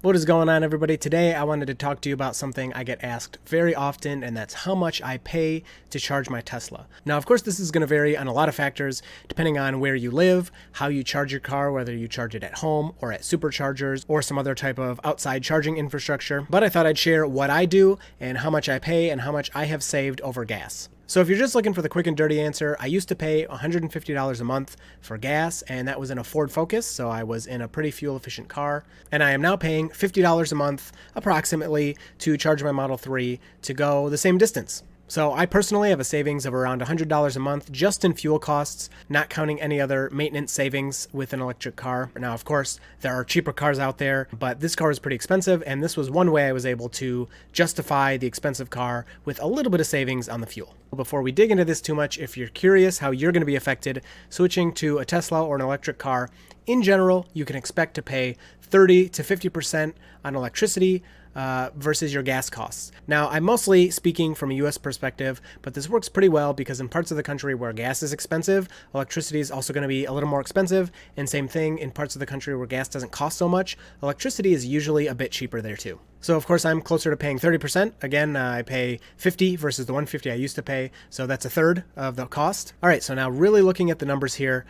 What is going on, everybody? Today I wanted to talk to you about something I get asked very often, and that's how much I pay to charge my Tesla. Now, of course, this is going to vary on a lot of factors depending on where you live, how you charge your car, whether you charge it at home or at superchargers or some other type of outside charging infrastructure. But I thought I'd share what I do and how much I pay and how much I have saved over gas. So if you're just looking for the quick and dirty answer, I used to pay $150 a month for gas, and that was in a Ford Focus, so I was in a pretty fuel efficient car. And I am now paying $50 a month, approximately, to charge my Model 3 to go the same distance. So I personally have a savings of around $100 a month just in fuel costs, not counting any other maintenance savings with an electric car. Now, of course, there are cheaper cars out there, but this car is pretty expensive, and this was one way I was able to justify the expensive car with a little bit of savings on the fuel. Before we dig into this too much, if you're curious how you're going to be affected switching to a Tesla or an electric car, in general, you can expect to pay 30 to 50% on electricity versus your gas costs. Now, I'm mostly speaking from a US perspective, but this works pretty well because in parts of the country where gas is expensive, electricity is also going to be a little more expensive, and same thing in parts of the country where gas doesn't cost so much, electricity is usually a bit cheaper there too. So of course I'm closer to paying 30%. Again, I pay 50 versus the 150 I used to pay, so that's a third of the cost. All right, so now really looking at the numbers here,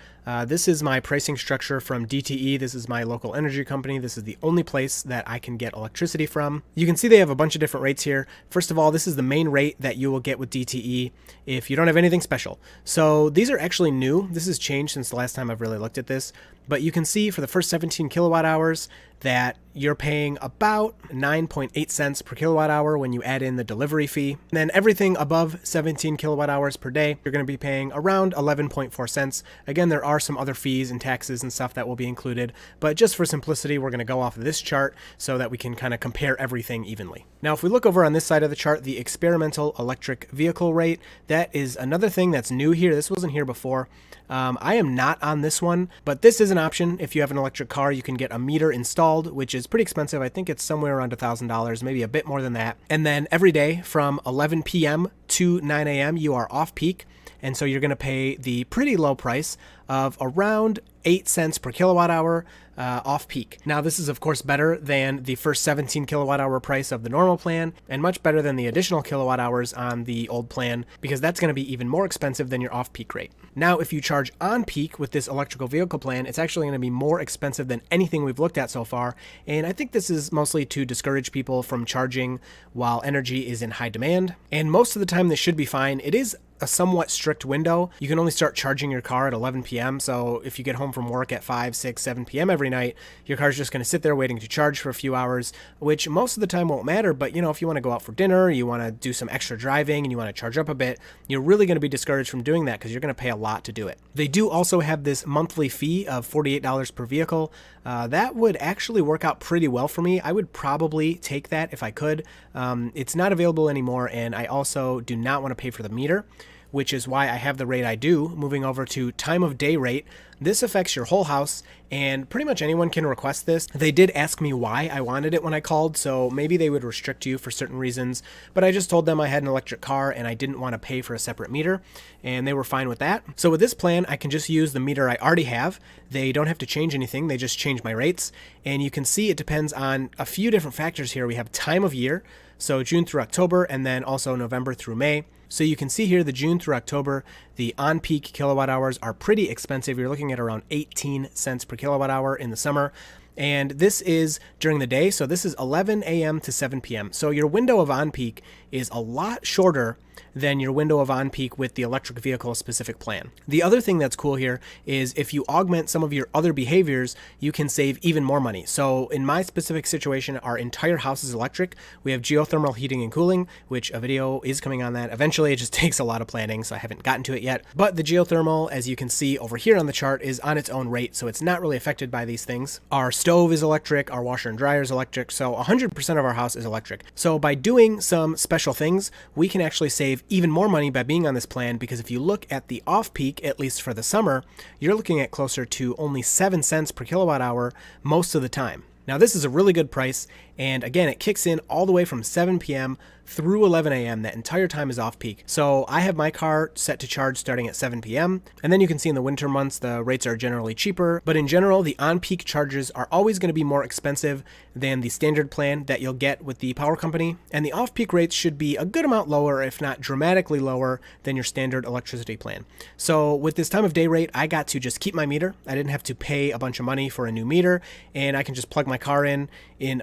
this is my pricing structure from DTE. This is my local energy company. This is the only place that I can get electricity from. You can see they have a bunch of different rates here. First of all, this is the main rate that you will get with DTE if you don't have anything special. So these are actually new. This has changed since the last time I've really looked at this. But you can see for the first 17 kilowatt hours that you're paying about 9.8 cents per kilowatt hour when you add in the delivery fee. And then everything above 17 kilowatt hours per day, you're going to be paying around 11.4 cents. Again, there are some other fees and taxes and stuff that will be included, but just for simplicity, we're going to go off of this chart so that we can kind of compare everything evenly. Now, if we look over on this side of the chart, the experimental electric vehicle rate, that is another thing that's new here. This wasn't here before. I am not on this one, but this is an option. If you have an electric car, you can get a meter installed, which is pretty expensive. I think it's somewhere around $1,000, maybe a bit more than that. And then every day from 11 p.m. to 9 a.m., you are off peak. And so you're going to pay the pretty low price of around 8 cents per kilowatt hour off peak. Now, this is of course better than the first 17 kilowatt hour price of the normal plan, and much better than the additional kilowatt hours on the old plan, because that's going to be even more expensive than your off peak rate. Now, if you charge on peak with this electrical vehicle plan, it's actually going to be more expensive than anything we've looked at so far. And I think this is mostly to discourage people from charging while energy is in high demand. And most of the time this should be fine. It is a somewhat strict window. You can only start charging your car at 11 p.m. So if you get home from work at 5, 6, 7 p.m. every night, your car's just going to sit there waiting to charge for a few hours, which most of the time won't matter. But you know, if you want to go out for dinner, you want to do some extra driving, and you want to charge up a bit, you're really going to be discouraged from doing that because you're going to pay a lot to do it. They do also have this monthly fee of $48 per vehicle. That would actually work out pretty well for me. I would probably take that if I could. It's not available anymore, and I also do not want to pay for the meter, which is why I have the rate I do. Moving over to time of day rate, this affects your whole house, and pretty much anyone can request this. They did ask me why I wanted it when I called, so maybe they would restrict you for certain reasons, but I just told them I had an electric car and I didn't want to pay for a separate meter, and they were fine with that. So with this plan, I can just use the meter I already have. They don't have to change anything, they just change my rates, and you can see it depends on a few different factors here. We have time of year, so June through October, and then also November through May. So you can see here the June through October, the on-peak kilowatt hours are pretty expensive. You're looking at around 18 cents per kilowatt hour in the summer. And this is during the day, so this is 11 a.m. to 7 p.m. So your window of on-peak is a lot shorter than your window of on-peak with the electric vehicle specific plan. The other thing that's cool here is if you augment some of your other behaviors, you can save even more money. So in my specific situation, our entire house is electric. We have geothermal heating and cooling, which a video is coming on that eventually. It just takes a lot of planning, so I haven't gotten to it yet. But the geothermal, as you can see over here on the chart, is on its own rate, so it's not really affected by these things. Our stove is electric, our washer and dryer is electric, so 100% of our house is electric. So by doing some special things, we can actually save even more money by being on this plan, because if you look at the off-peak, at least for the summer, you're looking at closer to only 7 cents per kilowatt hour most of the time. Now, this is a really good price, And again, it kicks in all the way from 7 p.m. through 11 a.m. That entire time is off peak. So I have my car set to charge starting at 7 p.m. And then you can see in the winter months, the rates are generally cheaper. But in general, the on-peak charges are always going to be more expensive than the standard plan that you'll get with the power company. And the off-peak rates should be a good amount lower, if not dramatically lower, than your standard electricity plan. So with this time of day rate, I got to just keep my meter. I didn't have to pay a bunch of money for a new meter, and I can just plug my car in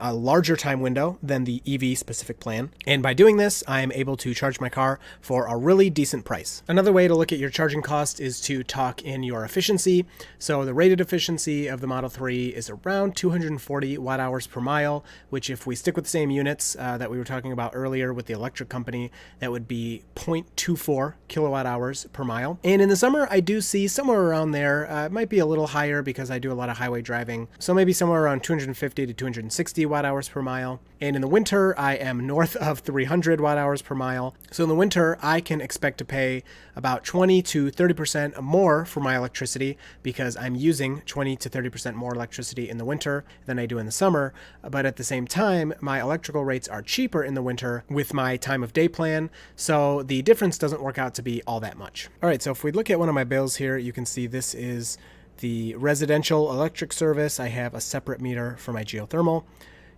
a larger time window than the EV specific plan. And by doing this, I am able to charge my car for a really decent price. Another way to look at your charging cost is to talk in your efficiency. So the rated efficiency of the Model 3 is around 240 watt hours per mile, which if we stick with the same units that we were talking about earlier with the electric company, that would be 0.24 kilowatt hours per mile. And in the summer, I do see somewhere around there. It might be a little higher because I do a lot of highway driving. So maybe somewhere around 250 to 260 watt hours per mile. And in the winter, I am north of 300 watt hours per mile. So in the winter, I can expect to pay about 20 to 30% more for my electricity because I'm using 20 to 30% more electricity in the winter than I do in the summer. But at the same time, my electrical rates are cheaper in the winter with my time of day plan. So the difference doesn't work out to be all that much. All right, so if we look at one of my bills here, you can see this is the residential electric service. I have a separate meter for my geothermal.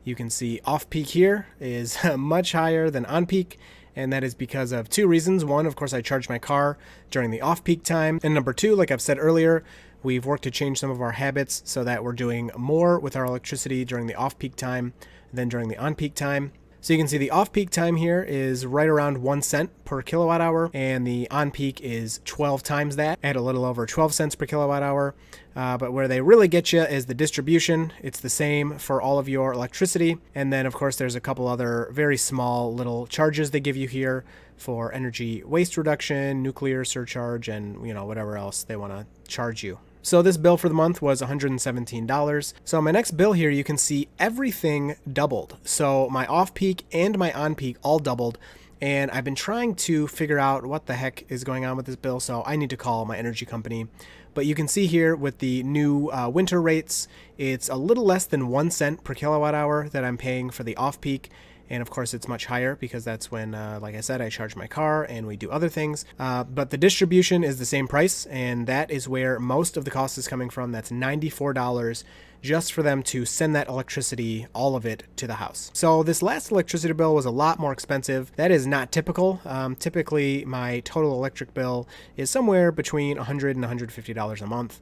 You can see off-peak here is much higher than on-peak, and that is because of two reasons. One, of course, I charge my car during the off-peak time, and number two, like I've said earlier, we've worked to change some of our habits so that we're doing more with our electricity during the off-peak time than during the on-peak time. So you can see the off-peak time here is right around 1 cent per kilowatt hour, and the on-peak is 12 times that, at a little over 12 cents per kilowatt hour. But where they really get you is the distribution. It's the same for all of your electricity. And then, of course, there's a couple other very small little charges they give you here for energy waste reduction, nuclear surcharge, and whatever else they want to charge you. So this bill for the month was $117. So my next bill here, you can see everything doubled. So my off-peak and my on-peak all doubled. And I've been trying to figure out what the heck is going on with this bill, so I need to call my energy company. But you can see here with the new winter rates, it's a little less than 1 cent per kilowatt hour that I'm paying for the off-peak. And of course, it's much higher because that's when, like I said, I charge my car and we do other things. But the distribution is the same price, and that is where most of the cost is coming from. That's $94 just for them to send that electricity, all of it, to the house. So this last electricity bill was a lot more expensive. That is not typical. Typically, my total electric bill is somewhere between $100 and $150 a month.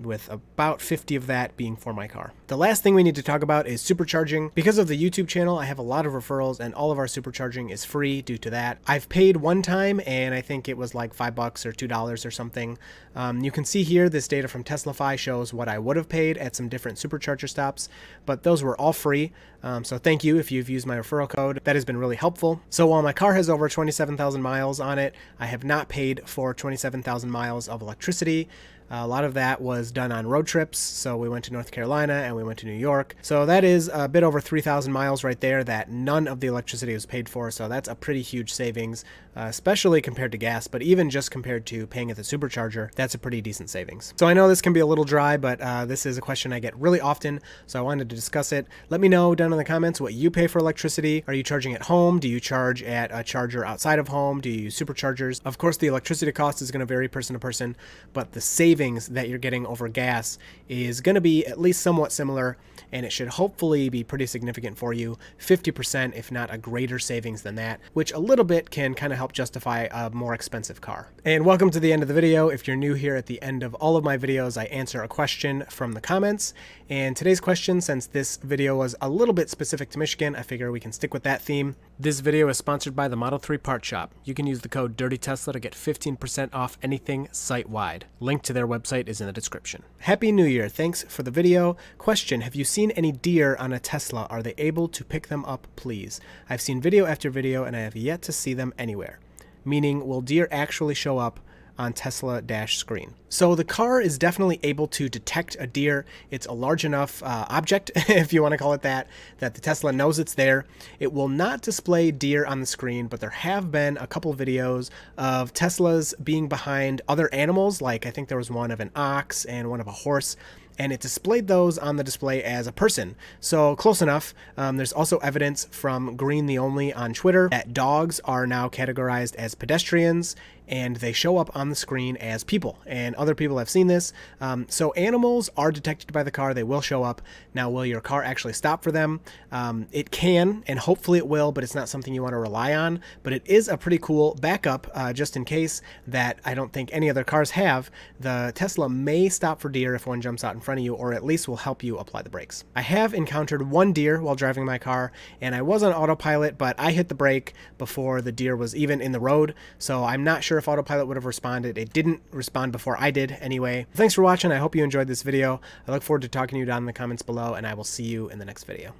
With about 50 of that being for my car. The last thing we need to talk about is supercharging. Because of the YouTube channel, I have a lot of referrals, and all of our supercharging is free due to that. I've paid one time, and I think it was like $5 or $2 or something. You can see here, this data from Teslafy shows what I would have paid at some different supercharger stops, but those were all free. So thank you if you've used my referral code. That has been really helpful. So while my car has over 27,000 miles on it, I have not paid for 27,000 miles of electricity. A lot of that was done on road trips. So we went to North Carolina and we went to New York. So that is a bit over 3,000 miles right there that none of the electricity was paid for. So that's a pretty huge savings, especially compared to gas, but even just compared to paying at the supercharger, that's a pretty decent savings. So I know this can be a little dry, but this is a question I get really often. So I wanted to discuss it. Let me know down in the comments what you pay for electricity. Are you charging at home? Do you charge at a charger outside of home? Do you use superchargers? Of course, the electricity cost is going to vary person to person, but the savings that you're getting over gas is going to be at least somewhat similar, and it should hopefully be pretty significant for you, 50% if not a greater savings than that, which a little bit can kind of help justify a more expensive car. And welcome to the end of the video. If you're new here, at the end of all of my videos, I answer a question from the comments, and today's question, since this video was a little bit specific to Michigan, I figure we can stick with that theme. This video is sponsored by the Model 3 Part Shop. You can use the code DIRTYTESLA to get 15% off anything site-wide. Link to their website is in the description. Happy New Year. Thanks for the video. Question: have you seen any deer on a Tesla? Are they able to pick them up, please? I've seen video after video and I have yet to see them anywhere. Meaning, will deer actually show up on Tesla dash screen? So the car is definitely able to detect a deer. It's a large enough object, if you want to call it that the Tesla knows it's there. It will not display deer on the screen, but there have been a couple videos of Teslas being behind other animals, like I think there was one of an ox and one of a horse, and it displayed those on the display as a person. So close enough. There's also evidence from Green the Only on Twitter that dogs are now categorized as pedestrians, and they show up on the screen as people, and other people have seen this. So animals are detected by the car. They will show up. Now, will your car actually stop for them? It can, and hopefully it will, but it's not something you want to rely on. But it is a pretty cool backup, just in case, that I don't think any other cars have. The Tesla may stop for deer if one jumps out in front of you, or at least will help you apply the brakes. I have encountered one deer while driving my car, and I was on autopilot, but I hit the brake before the deer was even in the road, so I'm not sure if autopilot would have responded. It didn't respond before I did anyway. Thanks for watching. I hope you enjoyed this video. I look forward to talking to you down in the comments below, and I will see you in the next video.